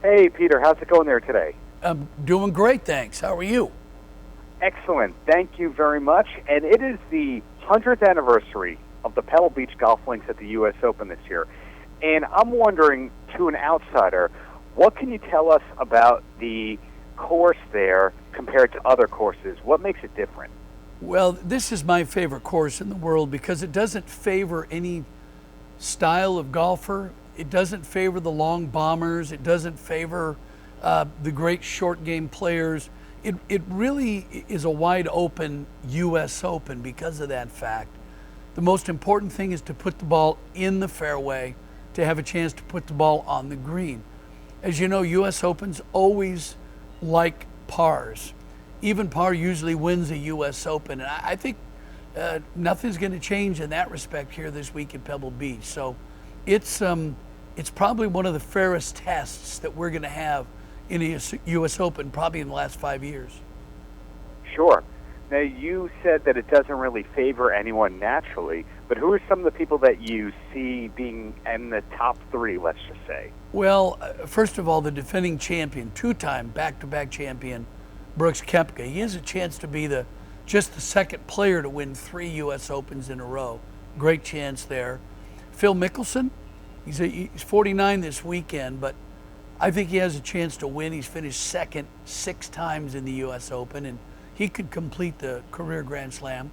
Hey, Peter, how's it going there today? I'm doing great, thanks. How are you? Excellent. Thank you very much. And it is the 100th anniversary of the Pebble Beach Golf Links at the U.S. Open this year. And I'm wondering, to an outsider, what can you tell us about the course there compared to other courses? What makes it different? Well, this is my favorite course in the world because it doesn't favor any style of golfer. It doesn't favor the long bombers. It doesn't favor the great short game players. It really is a wide open U.S. Open because of that fact. The most important thing is to put the ball in the fairway, to have a chance to put the ball on the green. As you know, U.S. Opens always like pars. Even par usually wins a U.S. Open. And I think nothing's going to change in that respect here this week at Pebble Beach. So it's probably one of the fairest tests that we're going to have in a U.S. Open probably in the last 5 years. Sure. Now, you said that it doesn't really favor anyone naturally, but who are some of the people that you see being in the top three, let's just say? Well, first of all, the defending champion, two-time back-to-back champion, Brooks Koepka. He has a chance to be just the second player to win 3 U.S. Opens in a row. Great chance there. Phil Mickelson, he's 49 this weekend, but I think he has a chance to win. He's finished second 6 times in the U.S. Open, and he could complete the career Grand Slam.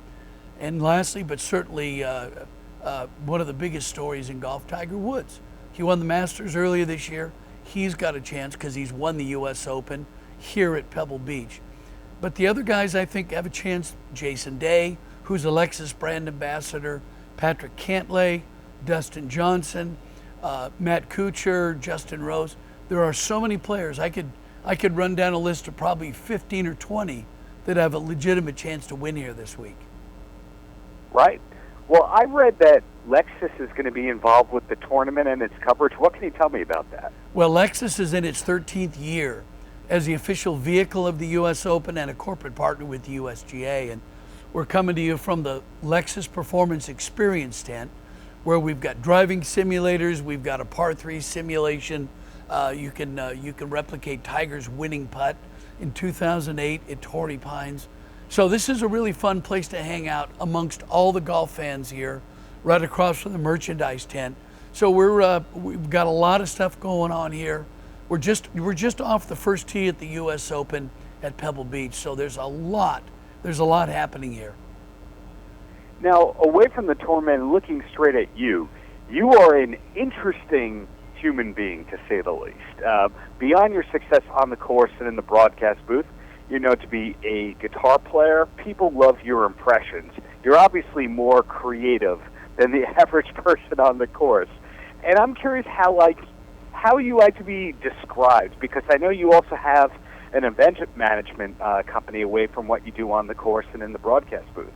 And lastly, but certainly one of the biggest stories in golf, Tiger Woods. He won the Masters earlier this year. He's got a chance because he's won the U.S. Open here at Pebble Beach. But the other guys I think have a chance, Jason Day, who's a Lexus brand ambassador, Patrick Cantlay, Dustin Johnson, Matt Kuchar, Justin Rose. There are so many players. I could run down a list of probably 15 or 20 that have a legitimate chance to win here this week. Right. Well, I read that Lexus is going to be involved with the tournament and its coverage. What can you tell me about that? Well, Lexus is in its 13th year as the official vehicle of the U.S. Open and a corporate partner with the USGA. And we're coming to you from the Lexus Performance Experience tent, where we've got driving simulators, we've got a par 3 simulation. You can replicate Tiger's winning putt in 2008 at Torrey Pines. So this is a really fun place to hang out amongst all the golf fans here, right across from the merchandise tent. So we've got a lot of stuff going on here. We're just off the first tee at the U.S. Open at Pebble Beach. So there's a lot happening here. Now, away from the tournament and looking straight at you, you are an interesting human being, to say the least. Beyond your success on the course and in the broadcast booth, you know to be a guitar player. People love your impressions. You're obviously more creative than the average person on the course. And I'm curious how you like to be described, because I know you also have an event management company away from what you do on the course and in the broadcast booth.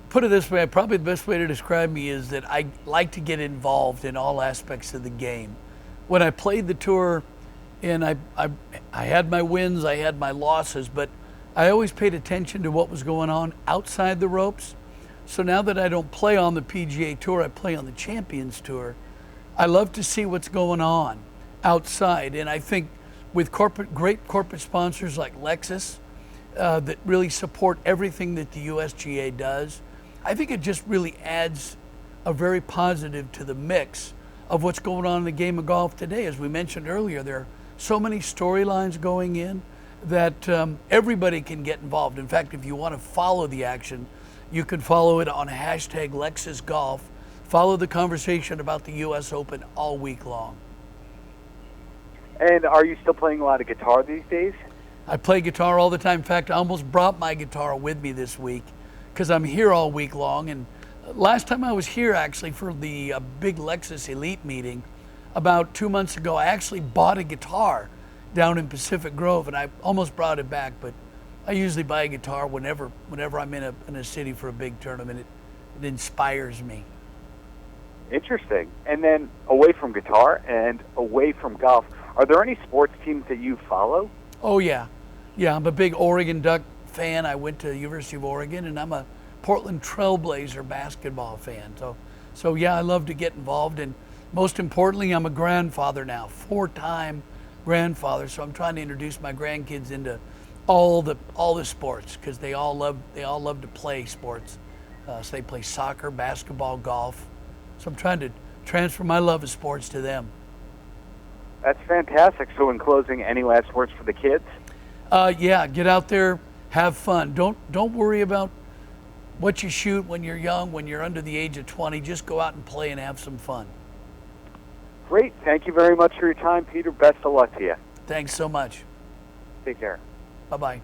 Put it this way, probably the best way to describe me is that I like to get involved in all aspects of the game. When I played the tour, and I had my wins, I had my losses, but I always paid attention to what was going on outside the ropes. So now that I don't play on the PGA Tour, I play on the Champions Tour. I love to see what's going on outside, and I think with great corporate sponsors like Lexus that really support everything that the USGA does, I think it just really adds a very positive to the mix of what's going on in the game of golf today. As we mentioned earlier, there are so many storylines going in that everybody can get involved. In fact, if you want to follow the action, you can follow it on hashtag LexusGolf. Follow the conversation about the U.S. Open all week long. And are you still playing a lot of guitar these days? I play guitar all the time. In fact, I almost brought my guitar with me this week because I'm here all week long. And last time I was here actually for the big Lexus Elite meeting about 2 months ago, I actually bought a guitar down in Pacific Grove, and I almost brought it back. But I usually buy a guitar whenever I'm in a city for a big tournament. It inspires me. Interesting. And then away from guitar and away from golf, are there any sports teams that you follow? Oh, yeah. Yeah, I'm a big Oregon Duck fan. I went to the University of Oregon, and I'm a Portland Trailblazer basketball fan. So yeah, I love to get involved. And most importantly, I'm a grandfather now, 4-time grandfather, so I'm trying to introduce my grandkids into all the sports, because they all love to play sports. So they play soccer, basketball, golf. So I'm trying to transfer my love of sports to them. That's fantastic. So in closing, any last words for the kids? Yeah, get out there, have fun. Don't worry about what you shoot when you're young, when you're under the age of 20. Just go out and play and have some fun. Great. Thank you very much for your time, Peter. Best of luck to you. Thanks so much. Take care. Bye-bye.